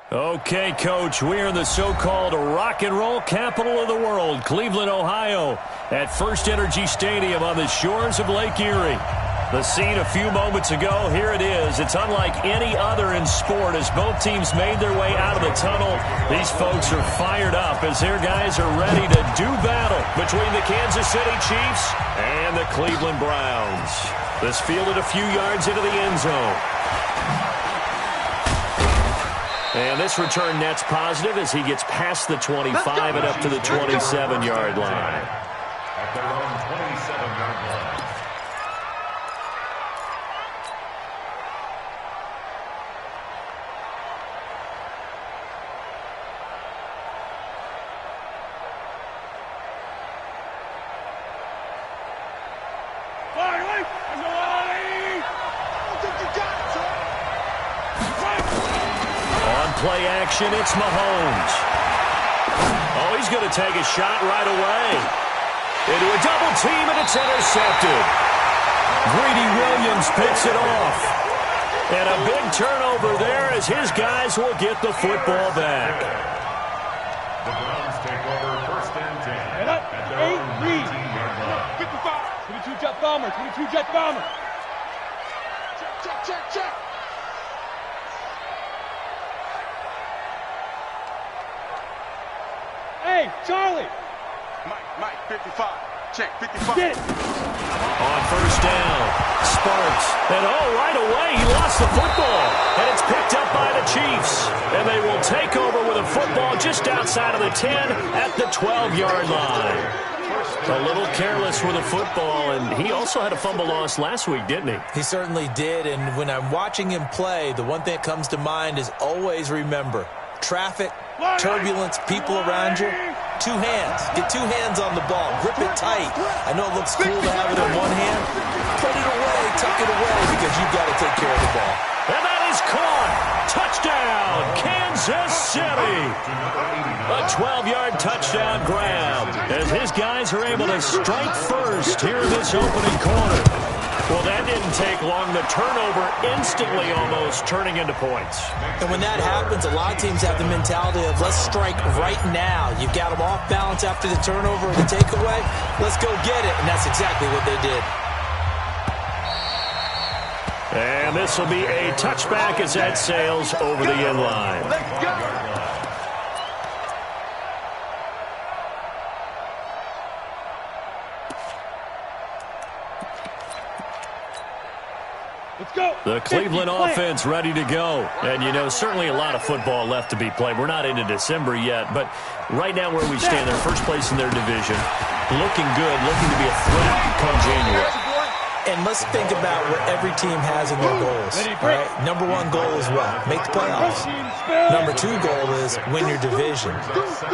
Okay, Coach, we're in the so-called rock and roll capital of the world, Cleveland, Ohio, at First Energy Stadium on the shores of Lake Erie. The scene a few moments ago, here it is. It's unlike any other in sport as both teams made their way out of the tunnel. These folks are fired up as their guys are ready to do battle between the Kansas City Chiefs and the Cleveland Browns. This fielded a few yards into the end zone. And this return net's positive as he gets past the 25 and up to the 27-yard line. At their own 27-yard line. Play action, it's Mahomes. Oh, he's going to take a shot right away. Into a double team, and it's intercepted. Greedy Williams picks it off. And a big turnover there as his guys will get the football back. The Browns take over first and 10. At their own 19-yard line. 22 jet bomber, 22 jet bomber. Check. Hey, Charlie! Mike, 55. Check, 55. Get it! On first down, Sparks. And right away, he lost the football. And it's picked up by the Chiefs. And they will take over with a football just outside of the 10 at the 12-yard line. A little careless with a football, and he also had a fumble loss last week, didn't he? He certainly did, and when I'm watching him play, the one thing that comes to mind is always remember, traffic, turbulence, people around you, two hands. Get two hands on the ball. Grip it tight. I know it looks cool to have it in one hand. Put it away, tuck it away, because you've got to take care of the ball. And that is caught. Touchdown, Kansas City. A 12-yard touchdown grab as his guys are able to strike first here in this opening quarter. Well, that didn't take long. The turnover instantly almost turning into points. And when that happens, a lot of teams have the mentality of let's strike right now. You've got them off balance after the turnover or the takeaway. Let's go get it. And that's exactly what they did. And this will be a touchback as that sails over the end line. Let's go. The Cleveland offense ready to go. And, you know, certainly a lot of football left to be played. We're not into December yet, but right now where we stand, they're first place in their division. Looking good, looking to be a threat come January. And let's think about what every team has in their goals. All right? Number one goal is what? Make the playoffs. Number two goal is win your division.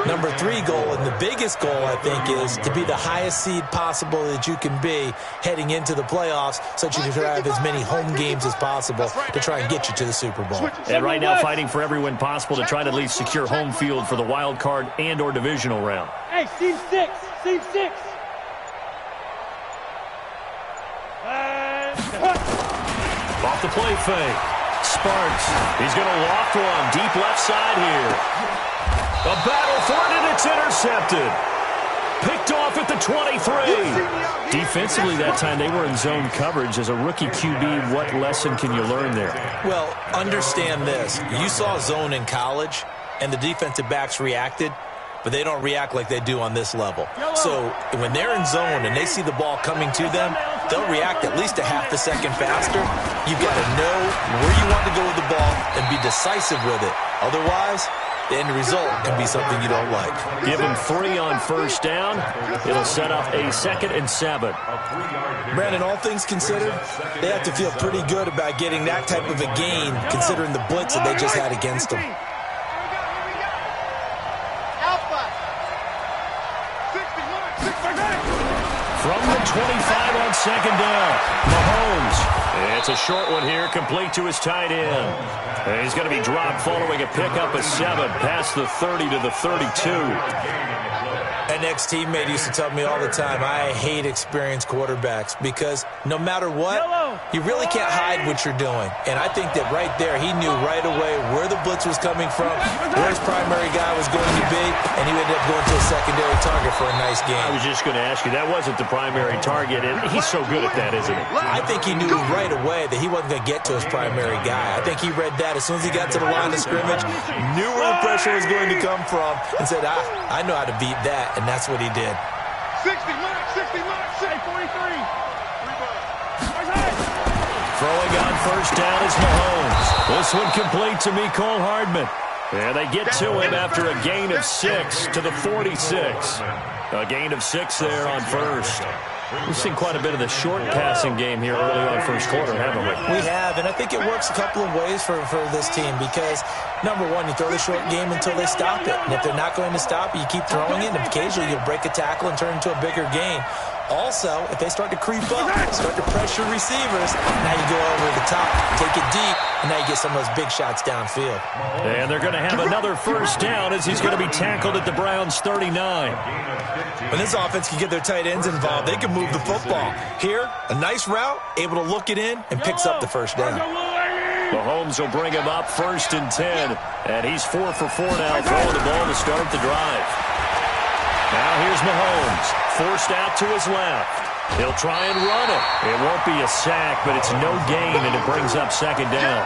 Number three goal, and the biggest goal, I think, is to be the highest seed possible that you can be heading into the playoffs so that you can have as many home games as possible to try and get you to the Super Bowl. And right now fighting for every win possible to try to at least secure home field for the wild card and or divisional round. Hey, Team 6. Team 6. Off the play fake. Sparks. He's going to loft one. Deep left side here. A battle for it, and it's intercepted. Picked off at the 23. Defensively that time, they were in zone coverage. As a rookie QB, what lesson can you learn there? Well, understand this. You saw zone in college, and the defensive backs reacted, but they don't react like they do on this level. So when they're in zone and they see the ball coming to them, they'll react at least a half a second faster. You've got to know where you want to go with the ball and be decisive with it. Otherwise, the end result can be something you don't like. Give them 3 on first down. It'll set up a 2nd and 7. Brandon, all things considered, they have to feel pretty good about getting that type of a gain considering the blitz that they just had against them. From the 25 on second down, Mahomes. It's a short one here, complete to his tight end. And he's going to be dropped following a pickup of 7 past the 30 to the 32. An ex-teammate used to tell me all the time, I hate experienced quarterbacks because no matter what, You really can't hide what you're doing. And I think that right there, he knew right away where the blitz was coming from, where his primary guy was going to be, and he ended up going to a secondary target for a nice game. I was just going to ask you, that wasn't the primary target, and he's so good at that, isn't he? I think he knew right away that he wasn't going to get to his primary guy. I think he read that as soon as he got to the line of scrimmage, knew where the pressure was going to come from, and said, I know how to beat that, and that's what he did. 60 mark, 43. Throwing on first down is Mahomes. This one complete to Mecole Hardman. And they get to him after a gain of 6 to the 46. A gain of 6 there on first. We've seen quite a bit of the short passing game here early on first quarter, haven't we? We have, and I think it works a couple of ways for this team because, number one, you throw the short game until they stop it. And if they're not going to stop it, you keep throwing it, and occasionally you'll break a tackle and turn it into a bigger gain. Also, if they start to creep up, start to pressure receivers, now you go over the top, take it deep, and now you get some of those big shots downfield. And they're going to have another first down as he's going to be tackled at the Browns' 39. When this offense can get their tight ends involved, they can move the football. Here, a nice route, able to look it in, and picks up the first down. Mahomes will bring him up 1st and 10. And he's 4 for 4 now, throwing the ball to start the drive. Now here's Mahomes, forced out to his left. He'll try and run it. It won't be a sack, but it's no gain, and it brings up 2nd down.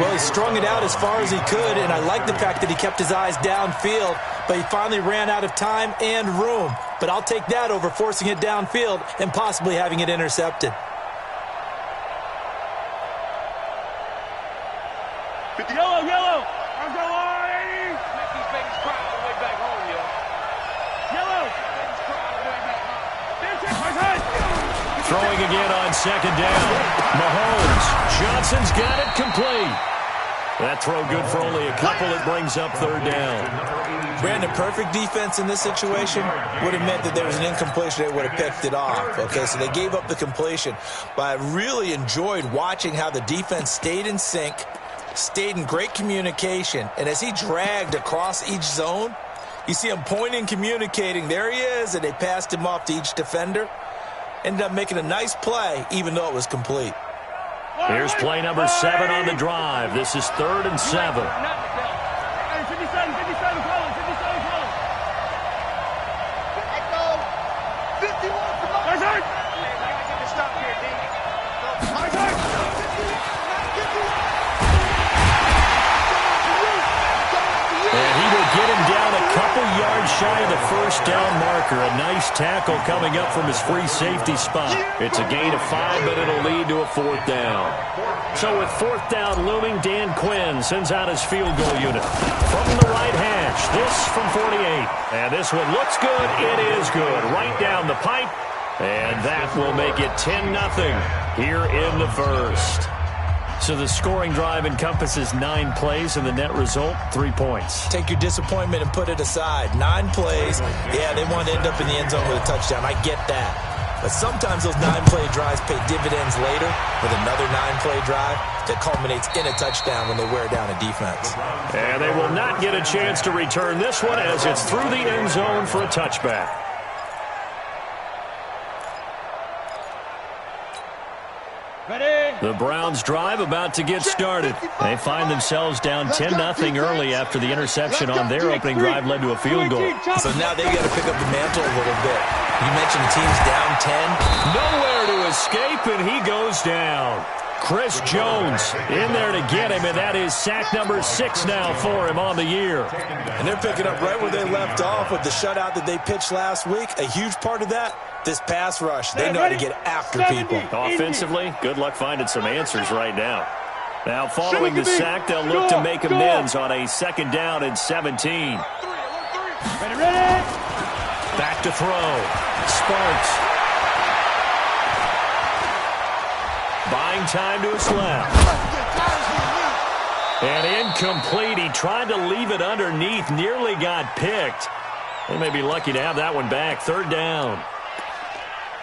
Well, he strung it out as far as he could, and I like the fact that he kept his eyes downfield, but he finally ran out of time and room. But I'll take that over forcing it downfield and possibly having it intercepted. Yellow. I'm going. Let these babies cry on the way back home, yo. Yellow. Babies cry on the way back home. Throwing again on 2nd down. Mahomes. Johnson's got it complete. That throw good for only a couple. It brings up 3rd down. Brandon, perfect defense in this situation would have meant that there was an incompletion. They would have picked it off. Okay, so they gave up the completion. But I really enjoyed watching how the defense stayed in sync, stayed in great communication. And as he dragged across each zone, you see him pointing, communicating. There he is, and they passed him off to each defender. Ended up making a nice play, even though it was complete. Here's play number 7 on the drive. This is 3rd and 7. 57, close. 2 yards shy of the first down marker. A nice tackle coming up from his free safety spot. It's a gain of 5, but it'll lead to a 4th down. So with 4th down looming, Dan Quinn sends out his field goal unit. From the right hash, this from 48. And this one looks good. It is good. Right down the pipe. And that will make it 10-0 here in the first. So the scoring drive encompasses 9 plays, and the net result, 3 points. Take your disappointment and put it aside. 9 plays. Yeah, they want to end up in the end zone with a touchdown. I get that. But sometimes those 9-play drives pay dividends later with another 9-play drive that culminates in a touchdown when they wear down a defense. And they will not get a chance to return this one as it's through the end zone for a touchback. The Browns drive about to get started. They find themselves down 10-0 early after the interception on their opening drive led to a field goal. So now they got to pick up the mantle a little bit. You mentioned the team's down 10. Nowhere to escape, and he goes down. Chris Jones in there to get him, and that is sack number 6 now for him on the year. And they're picking up right where they left off with the shutout that they pitched last week. A huge part of that, this pass rush. They know how to get after people. Offensively, good luck finding some answers right now. Now, following the sack, they'll look to make amends on a 2nd down and 17. Back to throw. Sparks. Buying time to his left. And incomplete. He tried to leave it underneath. Nearly got picked. They may be lucky to have that one back. 3rd down.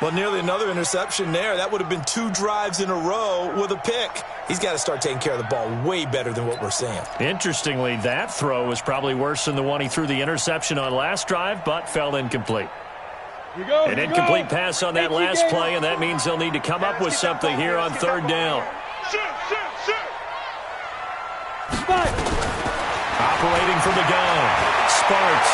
Well, nearly another interception there. That would have been 2 drives in a row with a pick. He's got to start taking care of the ball way better than what we're seeing. Interestingly, that throw was probably worse than the one he threw the interception on last drive, but fell incomplete. An incomplete pass on that last play, and that means they'll need to come up with something here on third down. Operating from the gun, Sparks.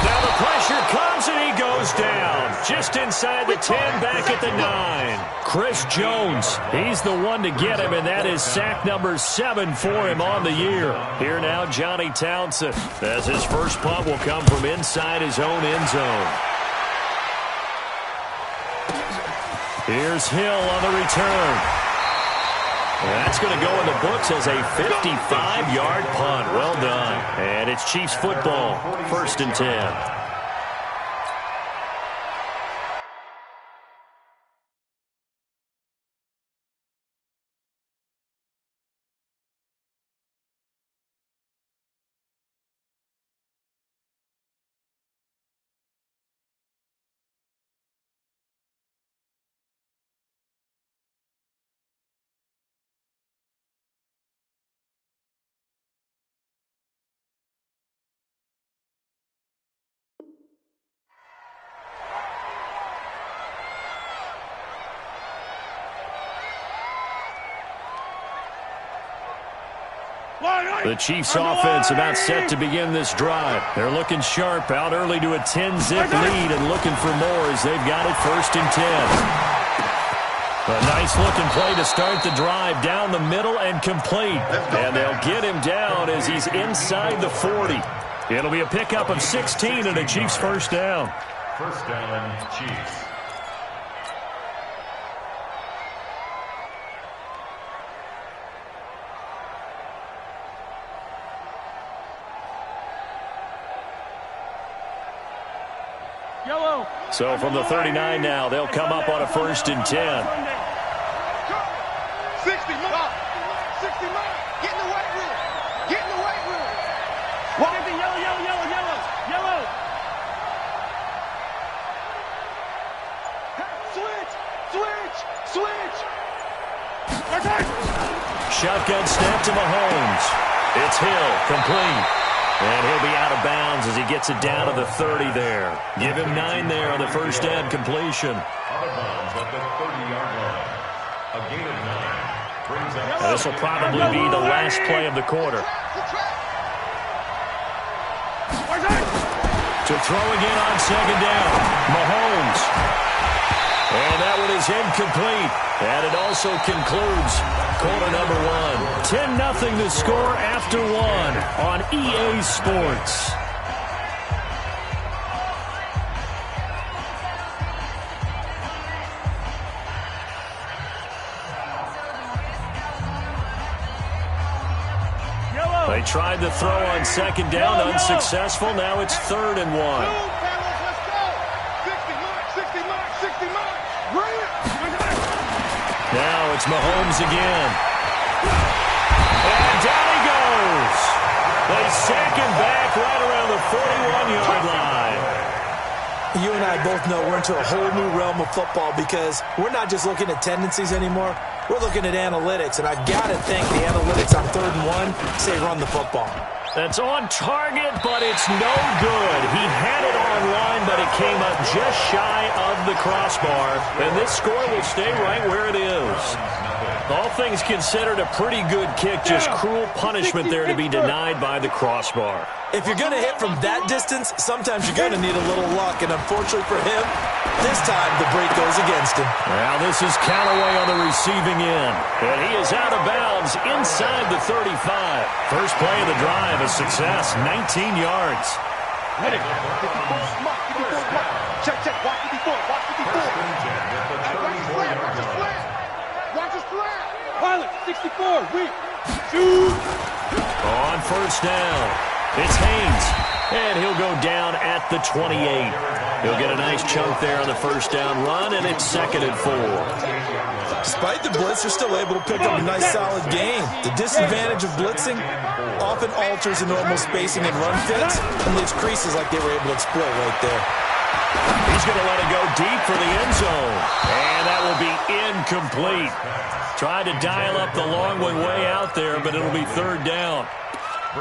Now the pressure comes, and he goes down. Just inside the 10, back at the 9. Chris Jones, he's the one to get him, and that is sack number 7 for him on the year. Here now, Johnny Townsend, as his first punt will come from inside his own end zone. Here's Hill on the return. That's going to go in the books as a 55-yard punt. Well done. And it's Chiefs football, 1st and 10. The Chiefs offense about set to begin this drive. They're looking sharp, out early to a 10-zip lead and looking for more as they've got it 1st and 10. A nice-looking play to start the drive down the middle and complete. And they'll get him down as he's inside the 40. It'll be a pickup of 16 and a Chiefs first down. First down, Chiefs. So from the 39 now, they'll come up on a 1st and 10. 60 miles. 60 miles. Get in the weight room. Get in the weight room. Yellow. Switch. Shotgun snap to Mahomes. It's Hill, complete. And he'll be out of bounds as he gets it down to the 30 there. Give him 9 there on the first down completion. Out of bounds at the 30-yard line. A gain of 9 brings up. This will probably be the last play of the quarter. To throw again on 2nd down. Mahomes. And that one is incomplete. And it also concludes quarter number 1. 10-0 the score after 1 on EA Sports. They tried to throw on 2nd down, unsuccessful. Now it's 3rd and 1. Now it's Mahomes again. And down he goes. They sack him back right around the 41-yard line. You and I both know we're into a whole new realm of football because we're not just looking at tendencies anymore. We're looking at analytics, and I've got to think the analytics on 3rd and 1 say run the football. That's on target, but it's no good. He had it on line, but it came up just shy of the crossbar. And this score will stay right where it is. All things considered, a pretty good kick. Just cruel punishment there to be denied by the crossbar. If you're going to hit from that distance, sometimes you're going to need a little luck. And unfortunately for him, this time the break goes against him. Now this is Callaway on the receiving end. And he is out of bounds inside the 35. First play of the drive, a success, 19 yards. Ready. Check. Watch it before. Watch his flat. Pilot, 64. Weak. Shoot. On first down, it's Haynes. And he'll go down at the 28. He'll get a nice chunk there on the first down run, and it's 2nd and 4. Despite the blitz, they're still able to pick up a nice, solid game. The disadvantage of blitzing often alters the normal spacing and run fits and leaves creases like they were able to exploit right there. He's going to let it go deep for the end zone. And that will be incomplete. Tried to dial up the long one way out there, but it'll be 3rd down.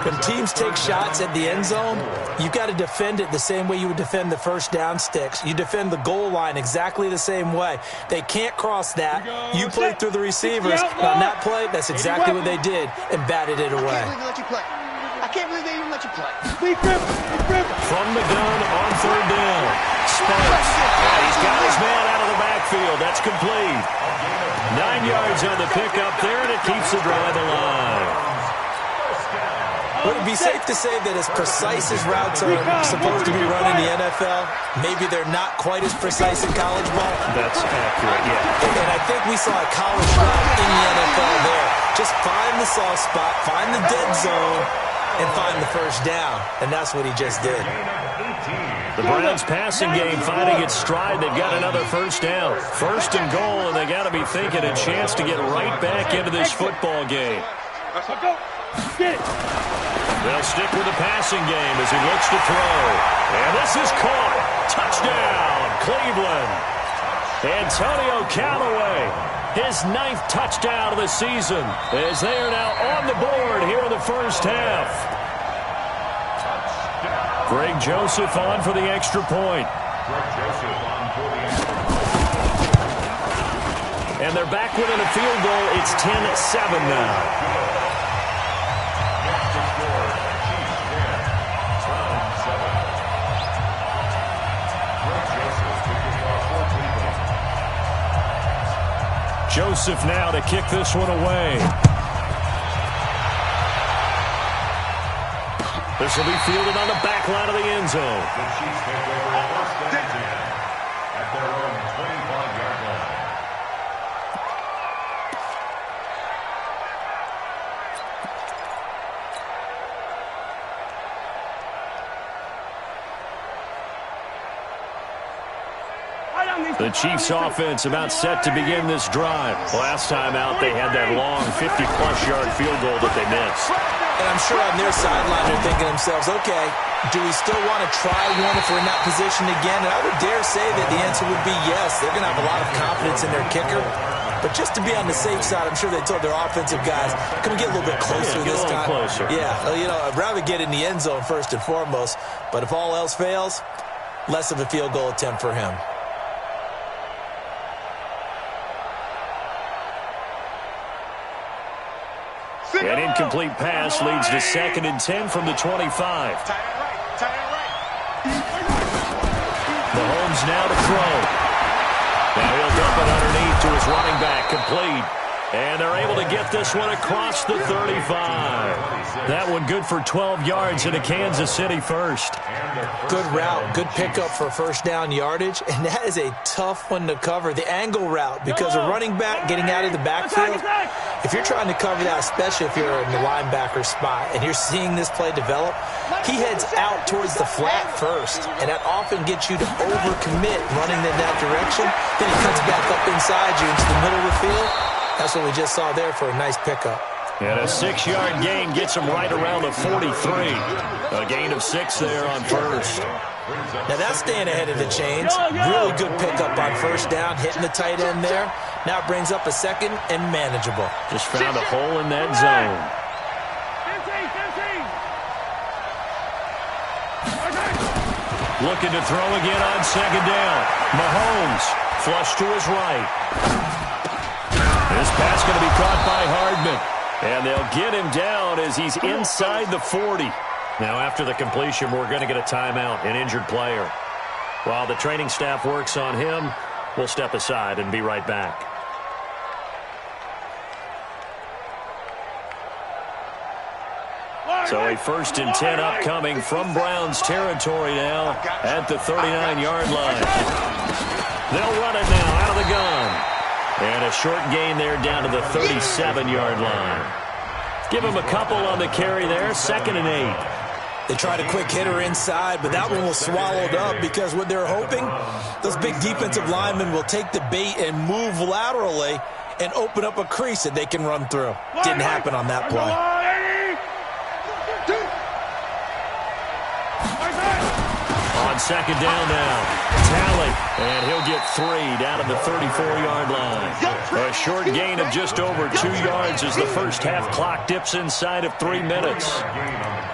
When teams take shots at the end zone, you've got to defend it the same way you would defend the first down sticks. You defend the goal line exactly the same way. They can't cross that. You play through the receivers. On that play, that's exactly what they did and batted it away. I can't believe they even let you play. From the gun on third down. Sparks. And he's got his man out of the backfield. That's complete. 9 yards on the pickup there, and it keeps the drive alive. Would it be safe to say that as precise as routes are supposed to be run in the NFL, maybe they're not quite as precise in college ball? That's accurate, yeah. And I think we saw a college route in the NFL there. Just find the soft spot, find the dead zone, and find the first down. And that's what he just did. The Browns passing game finding its stride. They've got another first down. First and goal, and they got to be thinking a chance to get right back into this football game. They'll stick with the passing game as he looks to throw. And this is caught. Touchdown, Cleveland. Antonio Callaway, his 9th touchdown of the season, as they are now on the board here in the first half. Greg Joseph on for the extra point. And they're back within a field goal. It's 10-7 now. Joseph now to kick this one away. This will be fielded on the back line of the end zone. The Chiefs take over first and 10 at their own 25-yard line. The Chiefs offense about set to begin this drive. Last time out, they had that long 50-plus yard field goal that they missed. And I'm sure on their sideline they're thinking to themselves, okay, do we still want to try one if we're in that position again? And I would dare say that the answer would be yes. They're going to have a lot of confidence in their kicker. But just to be on the safe side, I'm sure they told their offensive guys, can we get a little bit closer this time? Closer. Yeah, you know, I'd rather get in the end zone first and foremost. But if all else fails, less of a field goal attempt for him. An incomplete pass leads to 2nd and 10 from the 25. Mahomes now to throw. Now he'll dump it underneath to his running back, complete. And they're able to get this one across the 35. That one good for 12 yards into Kansas City first. Good route, good pickup for first down yardage, and that is a tough one to cover, the angle route, because a running back getting out of the backfield, if you're trying to cover that, especially if you're in the linebacker spot and you're seeing this play develop, he heads out towards the flat first, and that often gets you to overcommit running in that direction. Then he cuts back up inside you into the middle of the field. That's what we just saw there for a nice pickup. And a 6-yard gain gets him right around the 43. A gain of 6 there on first. Now that's staying ahead of the chains. Really good pickup on first down, hitting the tight end there. Now it brings up a 2nd and manageable. Just found a hole in that zone. Looking to throw again on 2nd down. Mahomes flush to his right. This pass going to be caught by Hardman. And they'll get him down as he's inside the 40. Now, after the completion, we're going to get a timeout, an injured player. While the training staff works on him, we'll step aside and be right back. So a 1st and 10 upcoming from Browns territory now at the 39-yard line. They'll run it now out of the gun. And a short gain there down to the 37-yard line. Give him a couple on the carry there, 2nd and 8. They tried a quick hitter inside, but that one was swallowed up because what they're hoping, those big defensive linemen will take the bait and move laterally and open up a crease that they can run through. Didn't happen on that play. On 2nd down now, Talley, and he'll get 3 down to the 34-yard line. A short gain of just over 2 yards as the first half clock dips inside of 3 minutes.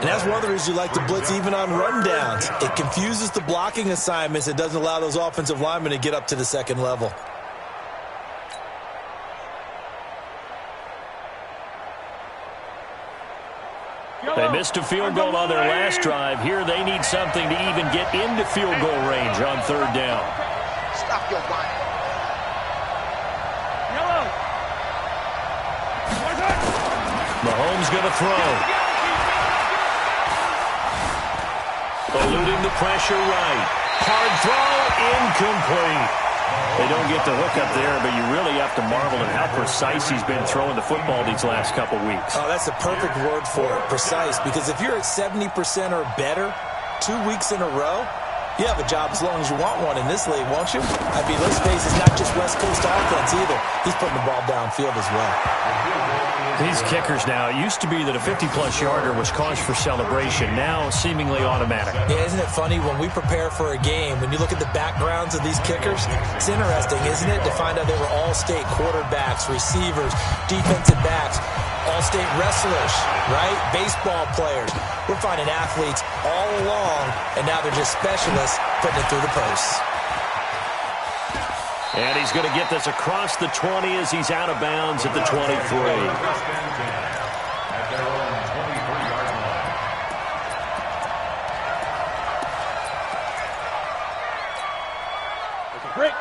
And that's one of the reasons you like to blitz even on rundowns. It confuses the blocking assignments. It doesn't allow those offensive linemen to get up to the second level. They missed a field goal on their last drive. Here they need something to even get into field goal range on third down. Stop your body. Mahomes going to throw. Eluding the pressure right. Hard throw, incomplete. They don't get the hook up there, but you really have to marvel at how precise he's been throwing the football these last couple weeks. Oh, that's the perfect word for it, precise, because if you're at 70% or better 2 weeks in a row, you have a job as long as you want one in this league, won't you? I mean, let's face it, it's not just West Coast offense either. He's putting the ball downfield as well. These kickers now, it used to be that a 50-plus yarder was cause for celebration. Now, seemingly automatic. Yeah, isn't it funny when we prepare for a game, when you look at the backgrounds of these kickers, it's interesting, isn't it, to find out they were all-state quarterbacks, receivers, defensive backs, all-state wrestlers, right? Baseball players. We're finding athletes all along, and now they're just specialists putting it through the posts. And he's going to get this across the 20 as he's out of bounds at the 23. At their own 23-yard line.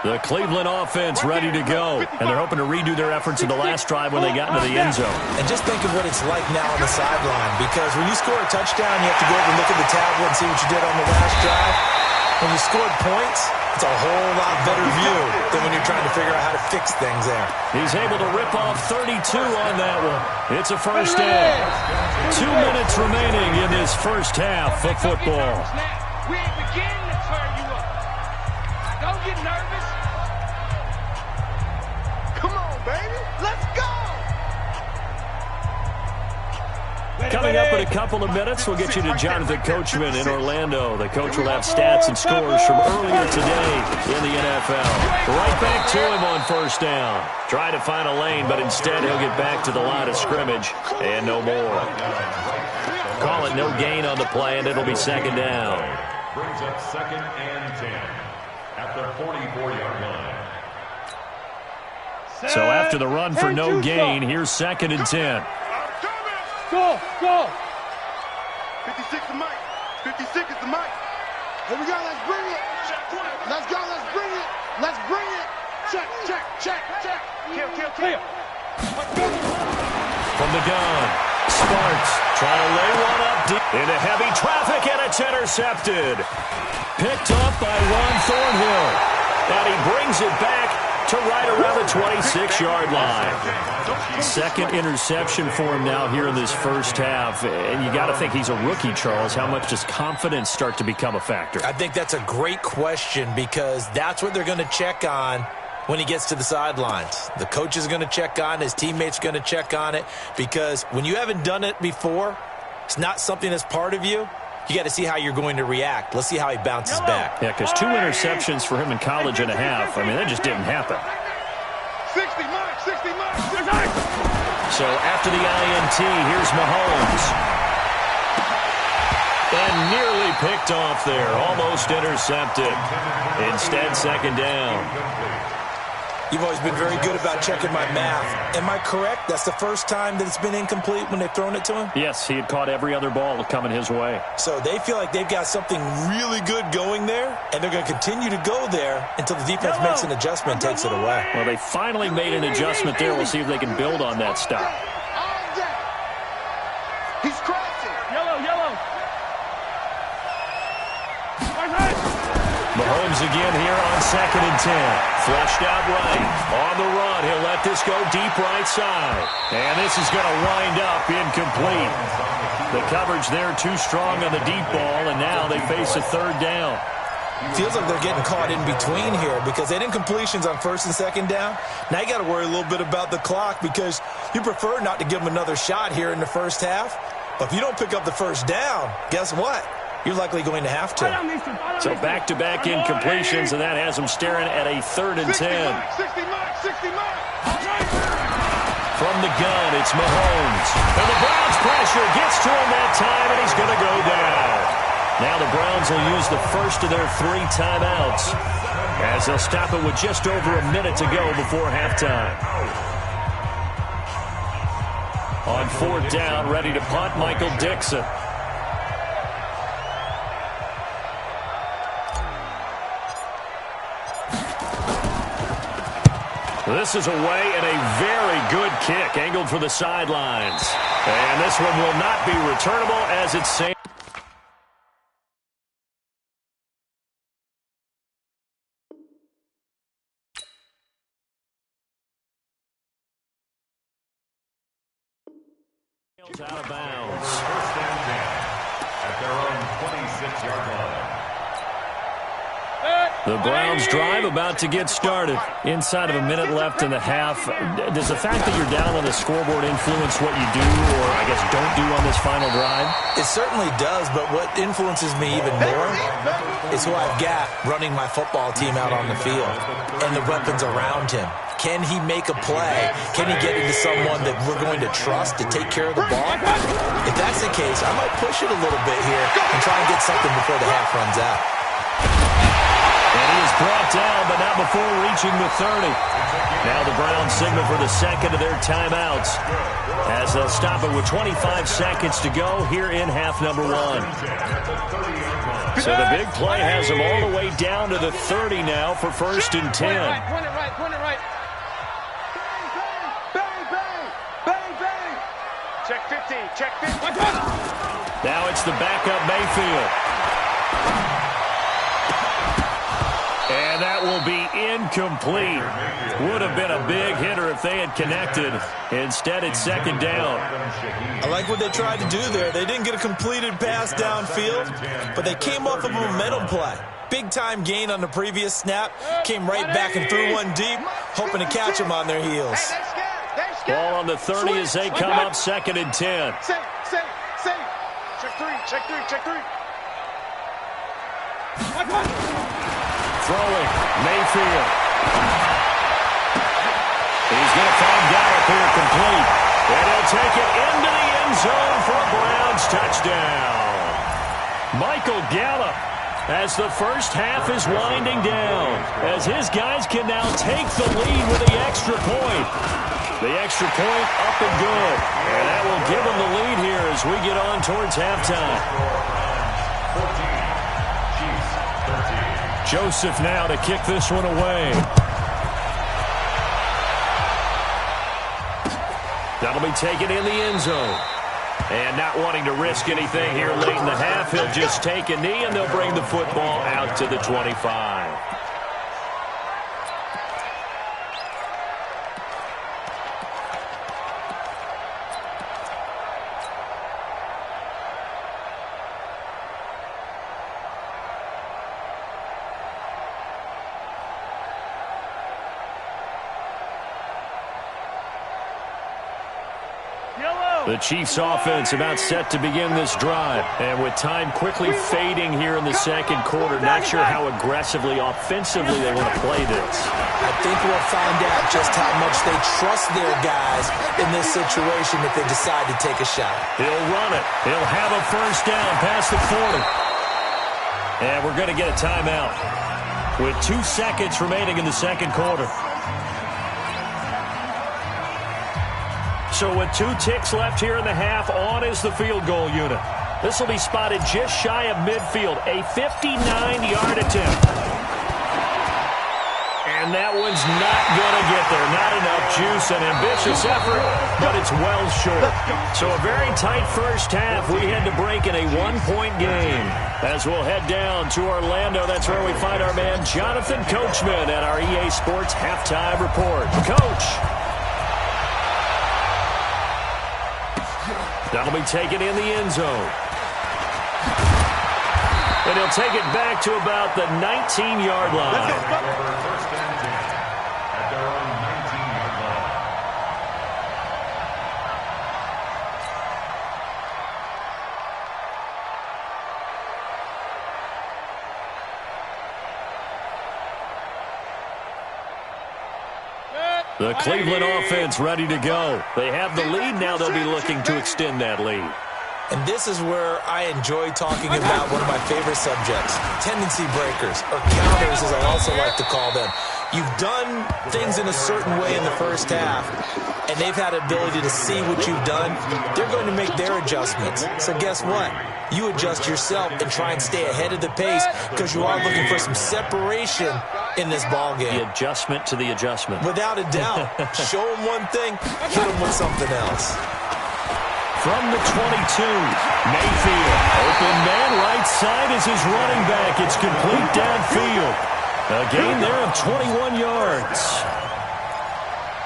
The Cleveland offense ready to go. And they're hoping to redo their efforts in the last drive when they got into the end zone. And just think of what it's like now on the sideline, because when you score a touchdown, you have to go over and look at the tablet and see what you did on the last drive. When you scored points, it's a whole lot better view than when you're trying to figure out how to fix things there. He's able to rip off 32 on that one. It's a first down. 2 minutes remaining in this first half of football. We ain't beginning to turn you up. Don't get nervous. Come on, baby. Let's go. Coming up in a couple of minutes, we'll get you to Jonathan Coachman in Orlando. The coach will have stats and scores from earlier today in the NFL. Right back to him on first down. Try to find a lane, but instead he'll get back to the line of scrimmage and no more. Call it no gain on the play, and it'll be second down. Brings up 2nd and 10 at the 44-yard line. So after the run for no gain, here's 2nd and 10. Go, go. 56 is Mike. 56 is the Mike. Here we go. Let's bring it. Let's go. Let's bring it. Let's bring it. Check, check, check, check. Kill, kill, kill. From the gun, Sparks trying to lay one up deep into heavy traffic, and it's intercepted. Picked up by Ron Thornhill. And he brings it back to right around the 26-yard line. Second interception for him now here in this first half. And you got to think he's a rookie, Charles. How much does confidence start to become a factor? I think that's a great question, because that's what they're going to check on when he gets to the sidelines. The coach is going to check on, his teammates are going to check on it, because when you haven't done it before, it's not something that's part of you. You got to see how you're going to react. Let's see how he bounces back. Yeah, because 2 interceptions for him in college and a half. I mean, that just didn't happen. 60 Mike. 60 Mike. So after the INT, here's Mahomes. And nearly picked off there. Almost intercepted. Instead, second down. You've always been very good about checking my math. Am I correct? That's the first time that it's been incomplete when they've thrown it to him? Yes, he had caught every other ball coming his way. So they feel like they've got something really good going there, and they're going to continue to go there until the defense makes an adjustment and takes it away. Well, they finally made an adjustment there. We'll see if they can build on that stop. He's crossing. Yellow, yellow. Mahomes again here on 2nd and 10. Flushed out right. On the run, he'll let this go deep right side. And this is going to wind up incomplete. The coverage there too strong on the deep ball, and now they face a third down. Feels like they're getting caught in between here, because they had incompletions on 1st and 2nd down. Now you got to worry a little bit about the clock, because you prefer not to give them another shot here in the first half. But if you don't pick up the first down, guess what? You're likely going to have to. So back-to-back incompletions, and that has them staring at a 3rd and 10. 60 Mike. 60 Mike. From the gun, it's Mahomes. And the Browns pressure gets to him that time, and he's going to Now the Browns will use the first of their 3 timeouts as they'll stop it with just over a minute to go before halftime. On 4th down, ready to punt, Michael Dixon. This is away and a very good kick angled for the sidelines. And this one will not be returnable as it's safe. Out of bounds. First and 10 at their own 26-yard line. The Browns drive about to get started. Inside of a minute left in the half. Does the fact that you're down on the scoreboard influence what you do, or I guess don't do on this final drive? It certainly does, but what influences me even more is who I've got running my football team out on the field and the weapons around him. Can he make a play? Can he get into someone that we're going to trust to take care of the ball? If that's the case, I might push it a little bit here and try and get something before the half runs out. And he is brought down, but not before reaching the 30. Now the Browns signal for the second of their timeouts as they'll stop it with 25 seconds to go here in half number 1. So the big play has them all the way down to the 30 now for 1st and 10. Point it right, point it right. Bang, bang, bang, bang. Check 50, check 50. Now it's the backup Mayfield. And that will be incomplete. Would have been a big hitter if they had connected. Instead, it's 2nd down. I like what they tried to do there. They didn't get a completed pass downfield, but they came off of a momentum play. Big-time gain on the previous snap. Came right back and threw one deep, hoping to catch them on their heels. Ball on the 30 as they come up 2nd and 10. Safe. Check 3, check 3, check 3. Throwing, Mayfield. He's going to find Gallup here complete. And he'll take it into the end zone for a Browns touchdown. Michael Gallup, as the first half is winding down, as his guys can now take the lead with the extra point. The extra point up and good. And that will give them the lead here as we get on towards halftime. 14, Chiefs 13. Joseph now to kick this one away. That'll be taken in the end zone. And not wanting to risk anything here late in the half, he'll just take a knee and they'll bring the football out to the 25. The Chiefs offense about set to begin this drive. And with time quickly fading here in the second quarter, not sure how aggressively, offensively they want to play this. I think we'll find out just how much they trust their guys in this situation if they decide to take a shot. He'll run it. He'll have a first down past the 40. And we're going to get a timeout with 2 seconds remaining in the second quarter. So with 2 ticks left here in the half, on is the field goal unit. This will be spotted just shy of midfield, a 59-yard attempt. And that one's not going to get there. Not enough juice, an ambitious effort, but it's well short. So a very tight first half. We had to break in a 1-point game. As we'll head down to Orlando, that's where we find our man Jonathan Coachman at our EA Sports Halftime Report. Coach. That'll be taken in the end zone. And he'll take it back to about the 19-yard line. First and 10 at their own 19-yard line. The Cleveland offense ready to go. They have the lead now. They'll be looking to extend that lead. And this is where I enjoy talking about one of my favorite subjects, tendency breakers, or counters as I also like to call them. You've done things in a certain way in the first half, and they've had the ability to see what you've done. They're going to make their adjustments. So guess what? You adjust yourself and try and stay ahead of the pace because you are looking for some separation in this ball game. The adjustment to the adjustment. Without a doubt. Show them one thing, hit them with something else. From the 22, Mayfield. Open man, right side is his running back. It's complete downfield. A gain there of 21 yards.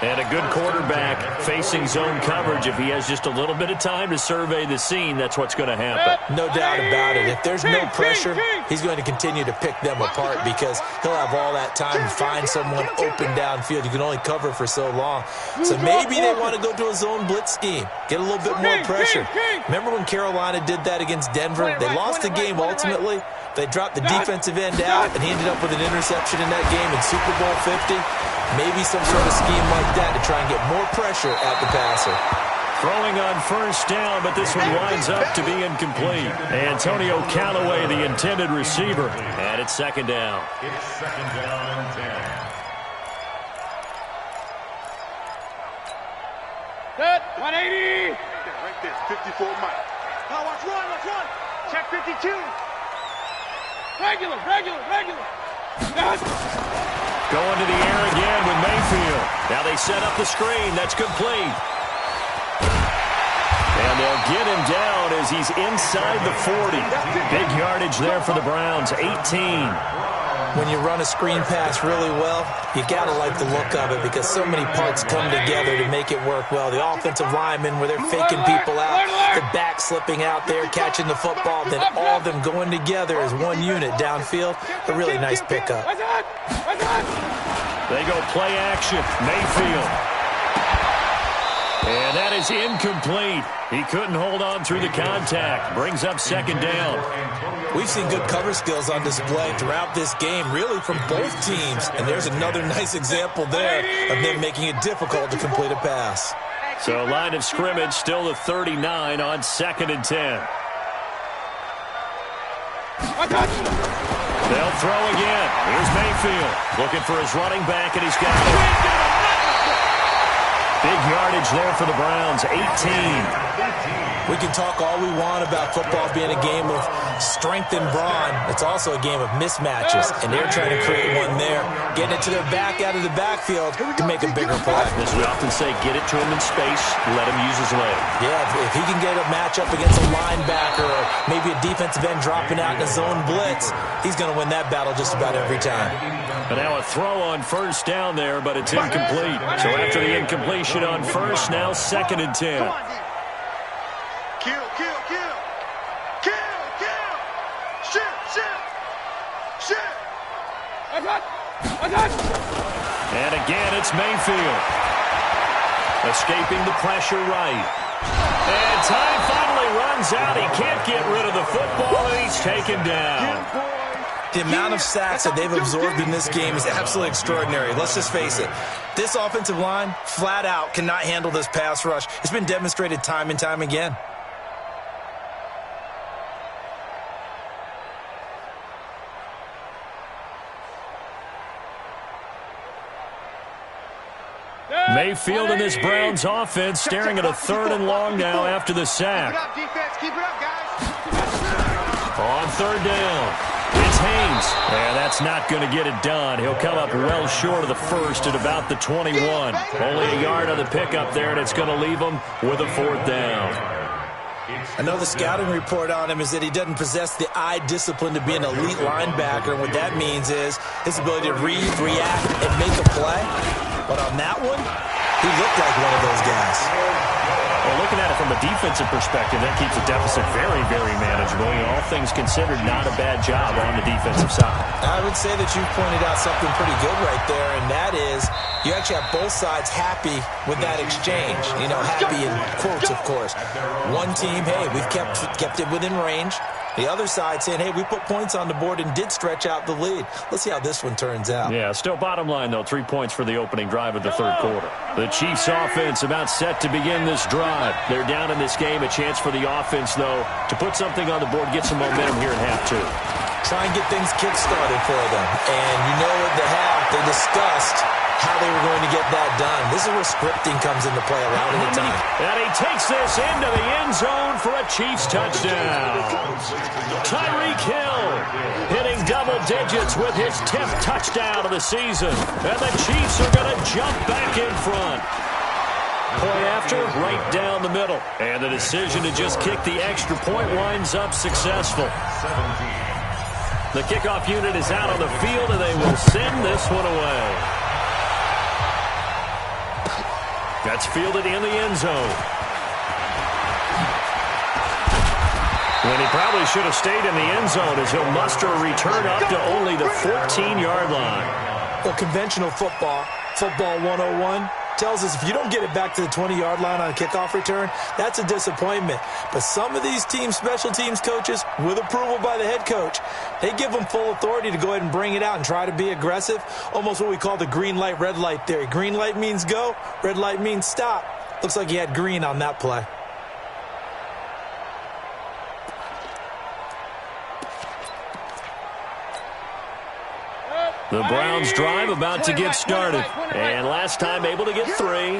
And a good quarterback facing zone coverage. If he has just a little bit of time to survey the scene, that's what's going to happen. No doubt about it. If there's no pressure, he's going to continue to pick them apart because he'll have all that time to find someone open downfield. You can only cover for so long. So maybe they want to go to a zone blitz scheme, get a little bit more pressure. Remember when Carolina did that against Denver? They lost the game ultimately. They dropped the defensive end out, and he ended up with an interception in that game in Super Bowl 50. Maybe some sort of scheme like that to try and get more pressure at the passer. Throwing on first down, but this one winds up to be incomplete. Antonio Callaway, the intended receiver, and it's second down. It's second down and 10. Set, 180. Right there, 54 Mike. Now watch one, watch one. Check 52. Regular. Going to the air again with Mayfield. Now they set up the screen. That's complete. And they'll get him down as he's inside the 40. Big yardage there for the Browns, 18. When you run a screen pass really well, you got to like the look of it because so many parts come together to make it work well. The offensive linemen where they're faking people out, the back slipping out there, catching the football, then all of them going together as one unit downfield. A really nice pickup. They go play action. Mayfield. And that is incomplete. He couldn't hold on through the contact. Brings up second down. We've seen good cover skills on display throughout this game, really from both teams. And there's another nice example there of them making it difficult to complete a pass. So line of scrimmage still the 39 on 2nd and 10. They'll throw again. Here's Mayfield looking for his running back, and he's got it. Big yardage there for the Browns, 18. We can talk all we want about football being a game of strength and brawn. It's also a game of mismatches, and they're trying to create one there, getting it to their back out of the backfield to make a bigger play. As we often say, get it to him in space, let him use his leg. Yeah, if he can get a matchup against a linebacker or maybe a defensive end dropping out in a zone blitz, he's going to win that battle just about every time. And now a throw on first down there, but it's incomplete. So after the incompletion on first, now 2nd and 10. Kill. Shit. And again, it's Mayfield. Escaping the pressure right. And time finally runs out. He can't get rid of the football, and he's taken down. The amount of sacks that they've absorbed in this game is absolutely extraordinary. Let's just face it. This offensive line, flat out, cannot handle this pass rush. It's been demonstrated time and time again. Mayfield in this Browns offense staring at a 3rd and long now after the sack. Keep it up, guys. On 3rd down, it's Haynes. And that's not going to get it done. He'll come up well short of the first at about the 21. Only a yard on the pickup there, and it's going to leave him with a 4th down. I know the scouting report on him is that he doesn't possess the eye discipline to be an elite linebacker. What that means is his ability to read, react, and make a play. But on that one, he looked like one of those guys. Well, looking at it from a defensive perspective, that keeps the deficit very, very manageable. All things considered, not a bad job on the defensive side. I would say that you pointed out something pretty good right there, and that is you actually have both sides happy with that exchange. You know, happy in quotes, of course. One team, hey, we've kept it within range. The other side saying, hey, we put points on the board and did stretch out the lead. Let's see how this one turns out. Yeah, still bottom line, though, 3 points for the opening drive of the third quarter. The Chiefs offense about set to begin this drive. They're down in this game. A chance for the offense, though, to put something on the board, get some momentum here in half two. Try and get things kick-started for them. And you know at the half, they discussed how they were going to get that done. This is where scripting comes into play a lot of the time. And he takes this into the end zone for a Chiefs touchdown. Tyreek Hill hitting double digits with his 10th touchdown of the season. And the Chiefs are going to jump back in front. Point after, right down the middle. And the decision to just kick the extra point winds up successful. The kickoff unit is out on the field, and they will send this one away. That's fielded in the end zone. When he probably should have stayed in the end zone as he'll muster a return up to only the 14-yard line. Well, conventional football 101, tells us if you don't get it back to the 20-yard line on a kickoff return, that's a disappointment. But some of these team special teams coaches, with approval by the head coach, they give them full authority to go ahead and bring it out and try to be aggressive, almost what we call the green light, red light theory. Green light means go, red light means stop. Looks like he had green on that play. The Browns drive about to get started. And last time able to get 3.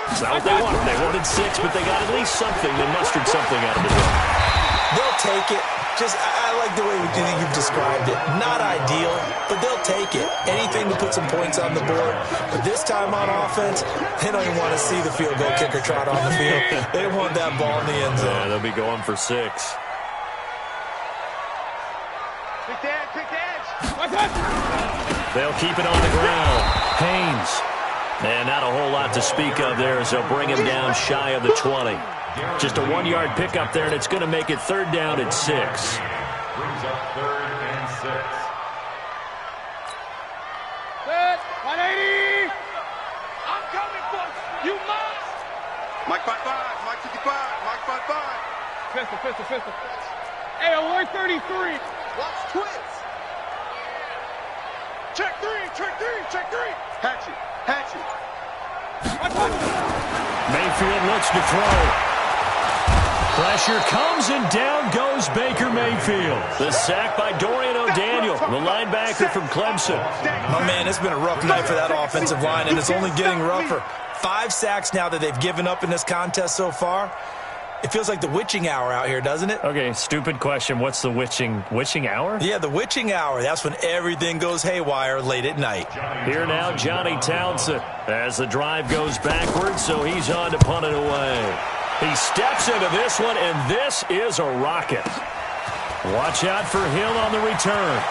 It's not what they wanted. They wanted 6, but they got at least something. They mustered something out of the drive. They'll take it. I like the way you've described it. Not ideal, but they'll take it. Anything to put some points on the board. But this time on offense, they don't even want to see the field goal kicker trot on the field. They want that ball in the end zone. Yeah, they'll be going for 6. Quick edge. They'll keep it on the ground. Haynes. And not a whole lot to speak of there as they'll bring him down shy of the 20. Just a 1-yard pickup there, and it's going to make it third down at 6. Brings up 3rd and 6. Set. 180. I'm coming for you. Must. Mike 5-5. Mike 55. Mike 5-5. Pistol. Hey, 133. Watch twins. Check 3. Hatchet. Mayfield looks to throw. Pressure comes, and down goes Baker Mayfield. The sack by Dorian O'Daniel, the linebacker from Clemson. Oh, man, it's been a rough night for that offensive line, and it's only getting rougher. 5 sacks now that they've given up in this contest so far. It feels like the witching hour out here, doesn't it? Okay, stupid question. What's the witching hour? Yeah, the witching hour. That's when everything goes haywire late at night. Here now, Johnny Townsend, as the drive goes backwards, so he's on to punt it away. He steps into this one, and this is a rocket. Watch out for Hill on the return.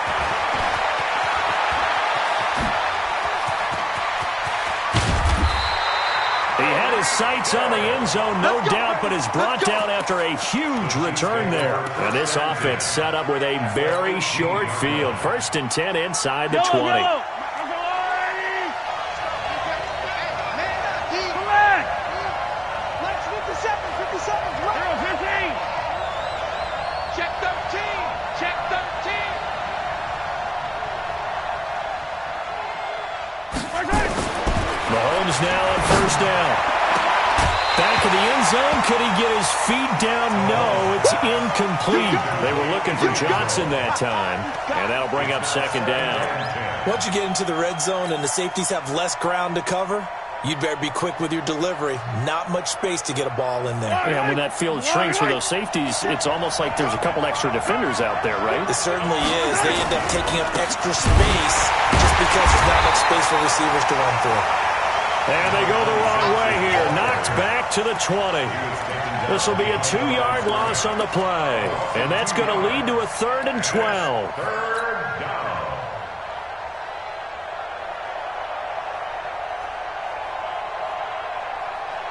He had his sights on the end zone, no doubt, but is brought down after a huge return there. And this offense set up with a very short field. 1st and 10 inside the 20. Mahomes now on 1st down. Back in the end zone. Could he get his feet down? No, it's incomplete. They were looking for Johnson that time, and that'll bring up 2nd down. Once you get into the red zone and the safeties have less ground to cover, you'd better be quick with your delivery. Not much space to get a ball in there. Yeah, when that field shrinks for those safeties, it's almost like there's a couple extra defenders out there, right? It certainly is. They end up taking up extra space just because there's not enough space for receivers to run through. And they go the wrong way here. Knocked back to the 20. This will be a 2-yard loss on the play. And that's going to lead to a 3rd and 12. 3rd down.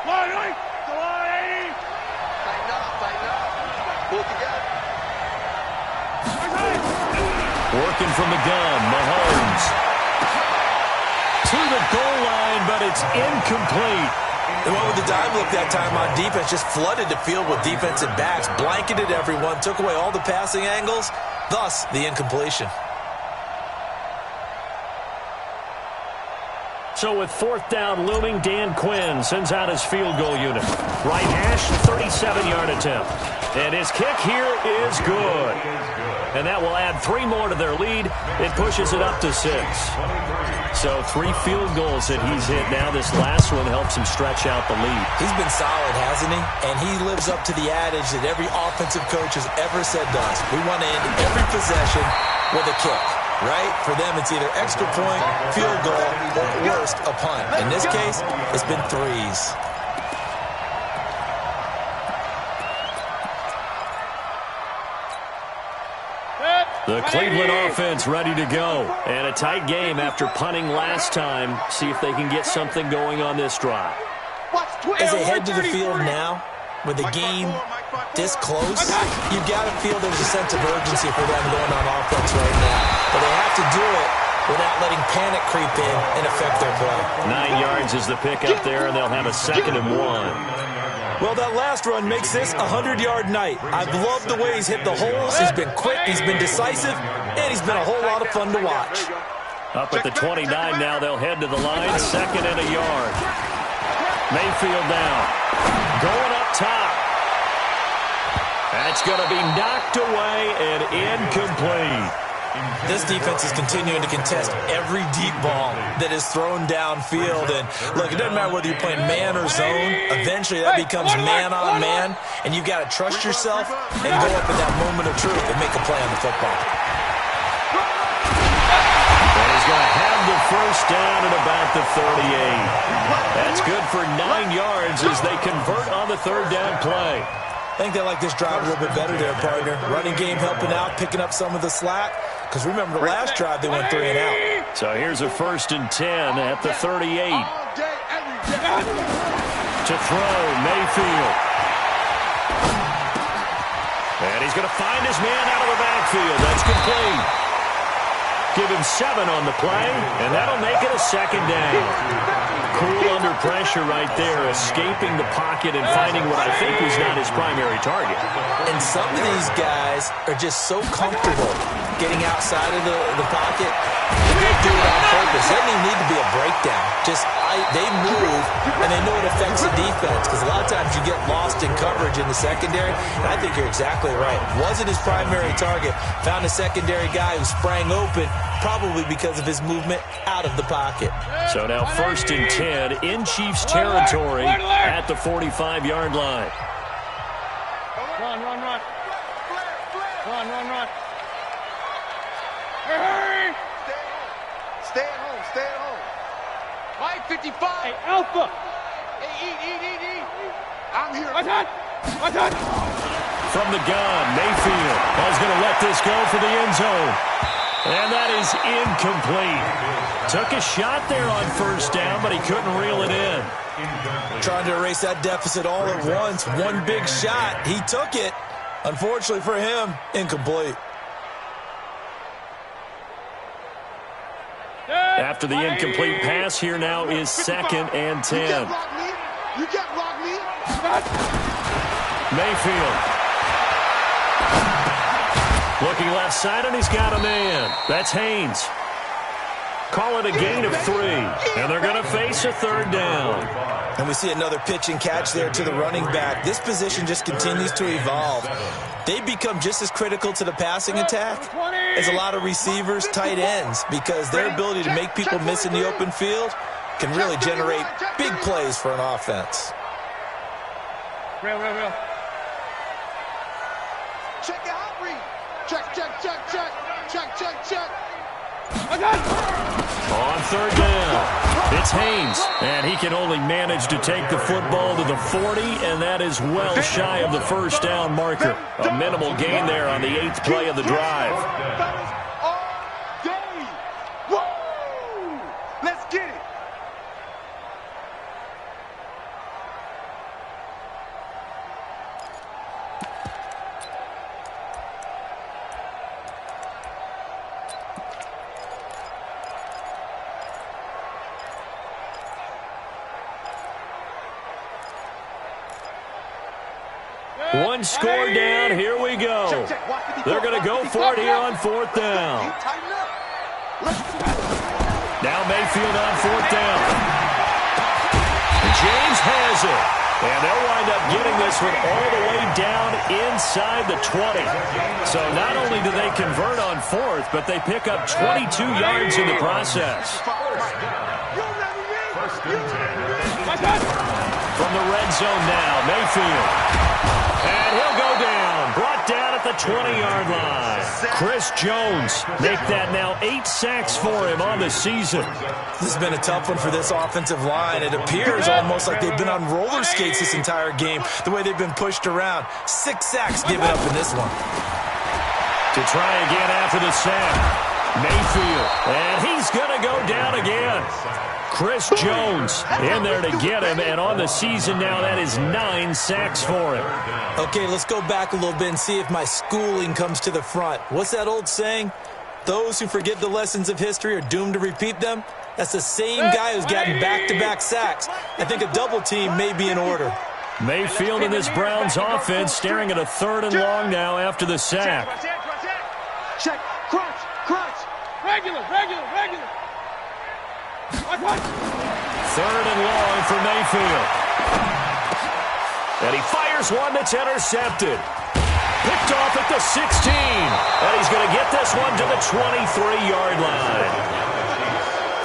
Line. Tighten up. Pull together. Working from the gun, Mahomes. To the goal line, but it's incomplete. They went with the dive look that time on defense, just flooded the field with defensive backs, blanketed everyone, took away all the passing angles, thus the incompletion. So with 4th down looming, Dan Quinn sends out his field goal unit. Right hash, 37-yard attempt. And his kick here is good. And that will add 3 more to their lead. It pushes it up to 6. So 3 field goals that he's hit now. This last one helps him stretch out the lead. He's been solid, hasn't he? And he lives up to the adage that every offensive coach has ever said to us. We want to end every possession with a kick. Right? For them, it's either extra point, field goal, or at worst, a punt. In this case, it's been 3s. The Cleveland offense ready to go. And a tight game after punting last time. See if they can get something going on this drive. As they head to the field now, with the game this close, you've got to feel there's a sense of urgency for them going on offense right now. But they have to do it without letting panic creep in and affect their play. 9 yards is the pickup there, and they'll have a 2nd and 1. Well, that last run makes this a 100-yard night. I've loved the way he's hit the holes. He's been quick, he's been decisive, and he's been a whole lot of fun to watch. Up at the 29 now, they'll head to the line, 2nd and a yard. Mayfield now, going up top. That's going to be knocked away and incomplete. This defense is continuing to contest every deep ball that is thrown downfield. And, look, it doesn't matter whether you're playing man or zone. Eventually that becomes man-on-man, and you've got to trust yourself and go up in that moment of truth and make a play on the football. And he's going to have the 1st down at about the 38. That's good for 9 yards as they convert on the 3rd down play. I think they like this drive a little bit better there, partner. Running game helping out, picking up some of the slack. Because remember, the last drive they went 3 and out. So here's a 1st and 10 at the 38. To throw, Mayfield. And he's going to find his man out of the backfield. That's complete. Give him 7 on the play, and that'll make it a 2nd down. Cool under pressure right there, escaping the pocket and finding what I think was not his primary target. And some of these guys are just so comfortable getting outside of the pocket. They do it on purpose. It doesn't even need to be a breakdown. They move, and they know it affects the defense. Because a lot of times you get lost in coverage in the secondary. And I think you're exactly right. Wasn't his primary target. Found a secondary guy who sprang open, probably because of his movement out of the pocket. So now 1st and 10 in Chiefs territory at the 45-yard line. Run. Hurry! Stay at home. Right, 55. Hey, Alpha. Hey, eat. I'm here. What's that? From the gun, Mayfield is going to let this go for the end zone. And that is incomplete. Took a shot there on 1st down, but he couldn't reel it in. Trying to erase that deficit all at once. One big shot. He took it. Unfortunately for him, incomplete. After the incomplete pass, here now is 2nd and 10. You can't block me. Mayfield. Looking left side, and he's got a man. That's Haynes. Call it a gain of 3, and they're going to face a 3rd down. And we see another pitch and catch there to the running back. This position just continues to evolve. They become just as critical to the passing attack as a lot of receivers, tight ends, because their ability to make people miss in the open field can really generate big plays for an offense. Real. Check it out, Reed. Check. On 3rd down, it's Haynes, and he can only manage to take the football to the 40, and that is well shy of the 1st down marker. A minimal gain there on the 8th play of the drive. All day. Woo! Let's get it. one score down. Here we go. They're going to go for it here on 4th down. Now Mayfield on 4th down. James has it. And they'll wind up getting this one all the way down inside the 20. So not only do they convert on 4th, but they pick up 22 yards in the process. From the red zone now, Mayfield. And he'll go down. Brought down at the 20-yard line. Chris Jones make that now 8 sacks for him on the season. This has been a tough one for this offensive line. It appears almost like they've been on roller skates this entire game, the way they've been pushed around. 6 sacks given up in this one. To try again after the sack, Mayfield. And he's going to go down again. Chris Jones in there to get him, and on the season now, that is 9 sacks for him. Okay, let's go back a little bit and see if my schooling comes to the front. What's that old saying? Those who forget the lessons of history are doomed to repeat them. That's the same guy who's gotten back-to-back sacks. I think a double team may be in order. Mayfield in this Browns offense staring at a 3rd and long now after the sack. Check, crunch, crunch. Regular. 3rd and long for Mayfield. And he fires one that's intercepted. Picked off at the 16. And he's going to get this one to the 23-yard line.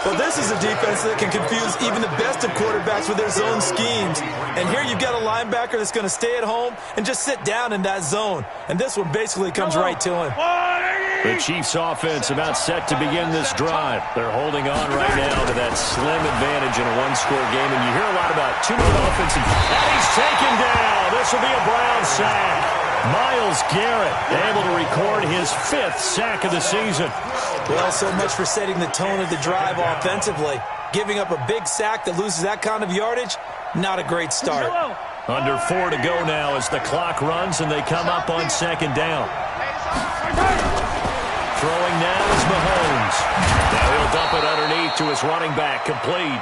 Well, this is a defense that can confuse even the best of quarterbacks with their zone schemes. And here you've got a linebacker that's going to stay at home and just sit down in that zone. And this one basically comes right to him. The Chiefs offense about set to begin this drive. They're holding on right now to that slim advantage in a one-score game. And you hear a lot about two-minute offense. And he's taken down. This will be a Brown sack. Myles Garrett able to record his 5th sack of the season. Well, so much for setting the tone of the drive offensively. Giving up a big sack that loses that kind of yardage, not a great start. Under 4 to go now as the clock runs and they come up on 2nd down. Throwing now is Mahomes. Now he'll dump it underneath to his running back, complete.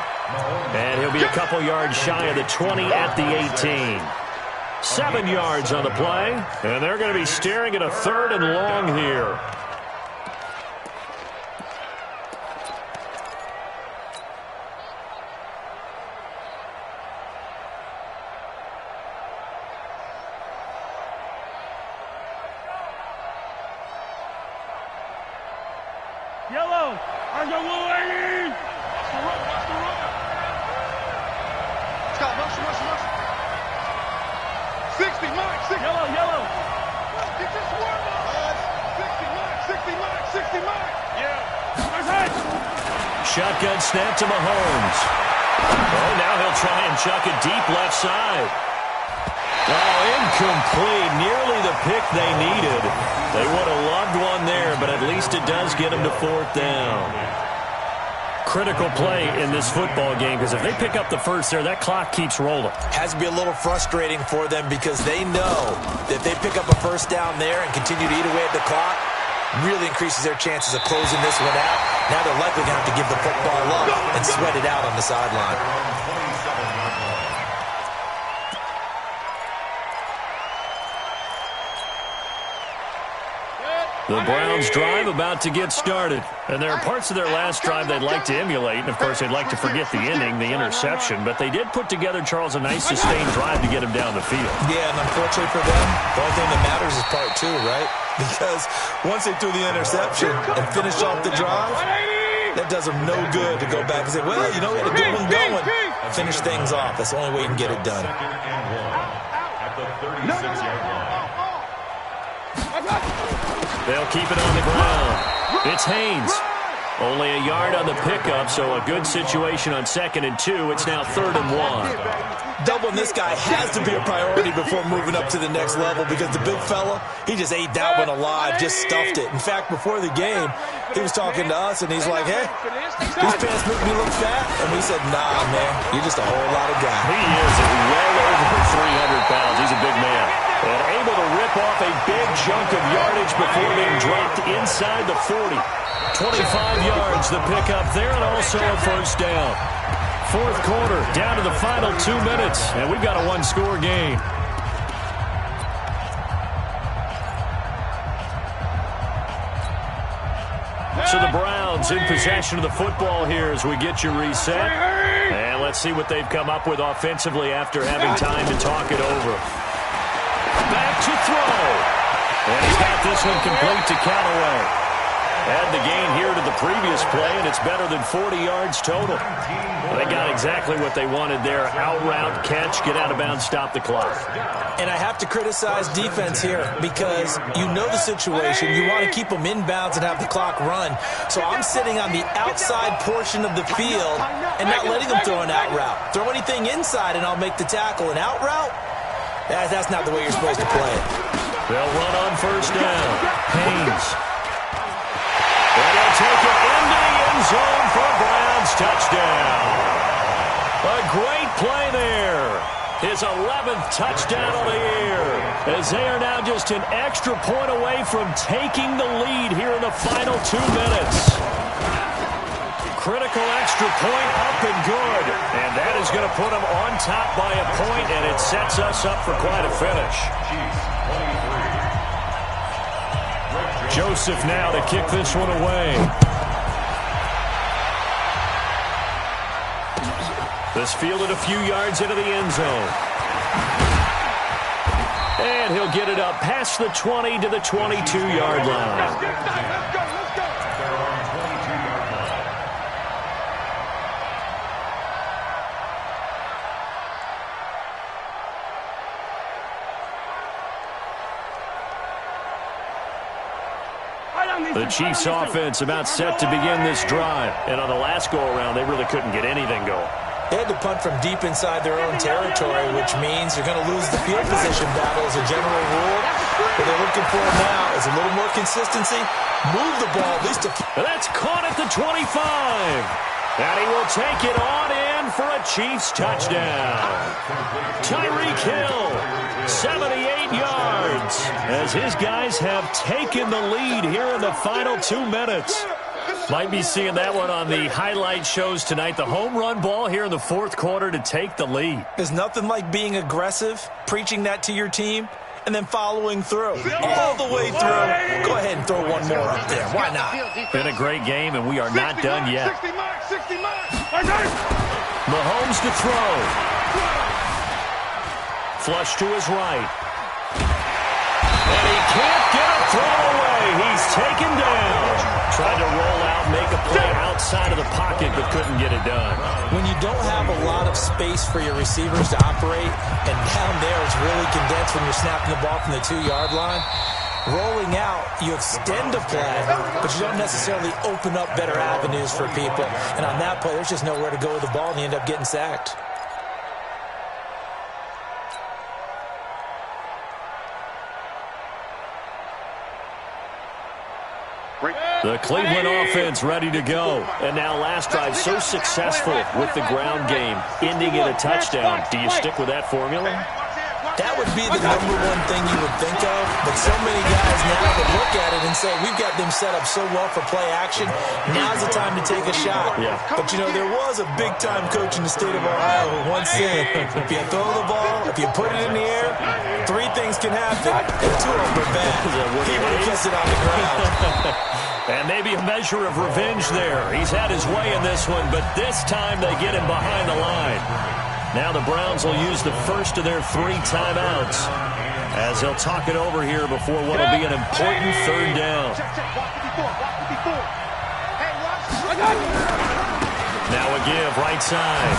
And he'll be a couple yards shy of the 20 at the 18. 7 yards on the play, and they're going to be staring at a 3rd and long here. Yellow. Are you willing? Watch the run. Scott, rush. 60, Mike, 60. Yellow. Get this one, 60, Mike. Yeah. Shotgun snap to Mahomes. Oh, now he'll try and chuck it deep left side. Oh, incomplete. Nearly the pick they needed. They would have loved one there, but at least it does get them to 4th down. Critical play in this football game, because if they pick up the first there, that clock keeps rolling. Has to be a little frustrating for them because they know that if they pick up a first down there and continue to eat away at the clock, really increases their chances of closing this one out. Now they're likely going to have to give the football up and sweat it out on the sideline. The Browns drive about to get started. And there are parts of their last drive they'd like to emulate. And, of course, they'd like to forget the ending, the interception. But they did put together, Charles, a nice sustained drive to get him down the field. Yeah, and unfortunately for them, the only thing that matters is part 2, right? Because once they threw the interception and finished off the drive, that does them no good to go back and say, well, you know, we had a good one going. Finish things off. That's the only way you can get it done. At the 36-yard line. They'll keep it on the ground. It's Haynes. Only a yard on the pickup, so a good situation on 2nd and 2. It's now 3rd and 1. Doubling this guy has to be a priority before moving up to the next level because the big fella, he just ate that one alive, just stuffed it. In fact, before the game, he was talking to us, and he's like, hey, these pants make me look fat. And we said, nah, man, you're just a whole lot of guy. He is well over 300 pounds. He's a big man. And able to rip off a big chunk of yardage before being dropped inside the 40. 25 yards, the pickup there, and also a first down. 4th quarter, down to the final 2 minutes, and we've got a one-score game. So the Browns in possession of the football here as we get you reset. And let's see what they've come up with offensively after having time to talk it over. Back to throw. And he's got this one complete to Callaway. Add the gain here to the previous play, and it's better than 40 yards total. They got exactly what they wanted there. Out route, catch, get out of bounds, stop the clock. And I have to criticize defense here because you know the situation. You want to keep them inbounds and have the clock run. So I'm sitting on the outside portion of the field and not letting them throw an out route. Throw anything inside, and I'll make the tackle. An out route? That's not the way you're supposed to play it. They'll run on first down. Haynes. And they'll take it into the end zone for a Browns touchdown. A great play there. His 11th touchdown of the year. As they are now just an extra point away from taking the lead here in the final 2 minutes. Critical extra point up and good. And that is going to put them on top by a point, and it sets us up for quite a finish. Joseph now to kick this one away. This fielded a few yards into the end zone. And he'll get it up past the 20 to the 22-yard line. The Chiefs offense about set to begin this drive. And on the last go-around, they really couldn't get anything going. They had to punt from deep inside their own territory, which means you're going to lose the field position battle as a general rule. What they're looking for now is a little more consistency. Move the ball at least. That's caught at the 25. And he will take it on in for a Chiefs touchdown. Tyreek Hill, 78 yards, as his guys have taken the lead here in the final 2 minutes. Might be seeing that one on the highlight shows tonight. The home run ball here in the fourth quarter to take the lead. There's nothing like being aggressive, preaching that to your team, and then following through. All the way through. Go ahead and throw one more up there. Why not? Been a great game, and we are not done yet. Mahomes to throw. Flush to his right. And he can't get a throw away. He's taken down. Tried to roll out, make a play outside of the pocket, but couldn't get it done. When you don't have a lot of space for your receivers to operate, and down there it's really condensed when you're snapping the ball from the 2-yard line, rolling out, you extend a play, but you don't necessarily open up better avenues for people. And on that play, there's just nowhere to go with the ball, and you end up getting sacked. The Cleveland offense ready to go. And now last drive so successful with the ground game, ending in a touchdown. Do you stick with that formula? That would be the number one thing you would think of, but so many guys now that look at it and say, we've got them set up so well for play action, now's the time to take a shot. Yeah. But, you know, there was a big-time coach in the state of Ohio who once said, if you throw the ball, if you put it in the air, 3 things can happen, and 2 of them are bad. He would have kissed it on the ground. And maybe a measure of revenge there. He's had his way in this one, but this time they get him behind the line. Now the Browns will use the first of their 3 timeouts as they'll talk it over here before what will be an important 3rd down. Now a give, right side.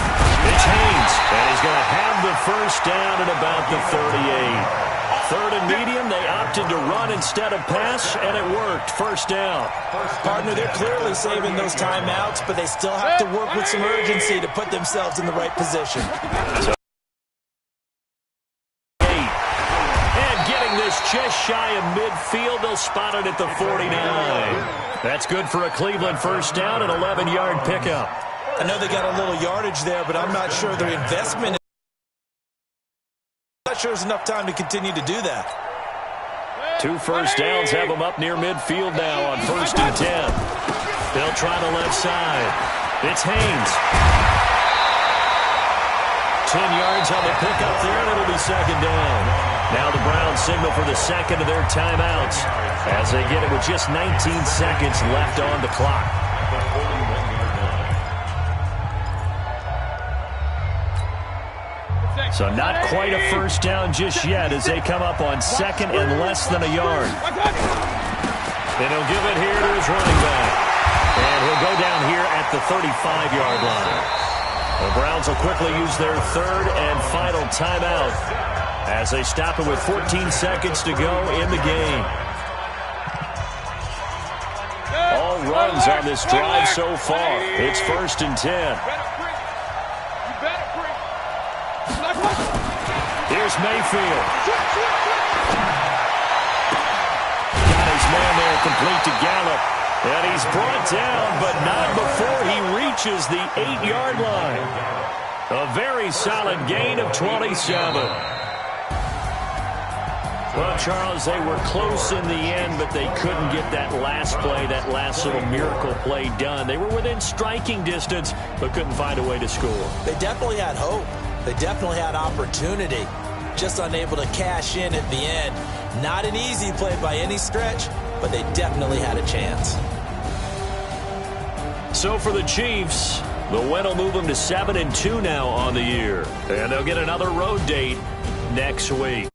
It's Haynes, and he's going to have the first down at about the 38. 3rd and medium, they opted to run instead of pass, and it worked. First down. Partner, they're clearly saving those timeouts, but they still have to work with some urgency to put themselves in the right position. And getting this just shy of midfield, they'll spot it at the 49. That's good for a Cleveland first down, an 11-yard pickup. I know they got a little yardage there, but I'm not sure their investment. I'm not sure there's enough time to continue to do that. 2 first downs have them up near midfield now on 1st and 10. They'll try the left side. It's Haynes. 10 yards on the pickup there, and it'll be 2nd down. Now the Browns signal for the second of their timeouts as they get it with just 19 seconds left on the clock. So not quite a first down just yet as they come up on second and less than a yard. And he'll give it here to his running back. And he'll go down here at the 35-yard line. The Browns will quickly use their third and final timeout as they stop it with 14 seconds to go in the game. All runs on this drive so far. It's 1st and 10. Here's Mayfield. Got his man there complete to Gallup. And he's brought down, but not before he reaches the 8-yard line. A very solid gain of 27. Well, Charles, they were close in the end, but they couldn't get that last play, that last little miracle play done. They were within striking distance, but couldn't find a way to score. They definitely had hope. They definitely had opportunity. Just unable to cash in at the end. Not an easy play by any stretch, but they definitely had a chance. So for the Chiefs, the win will move them to 7-2 now on the year. And they'll get another road date next week.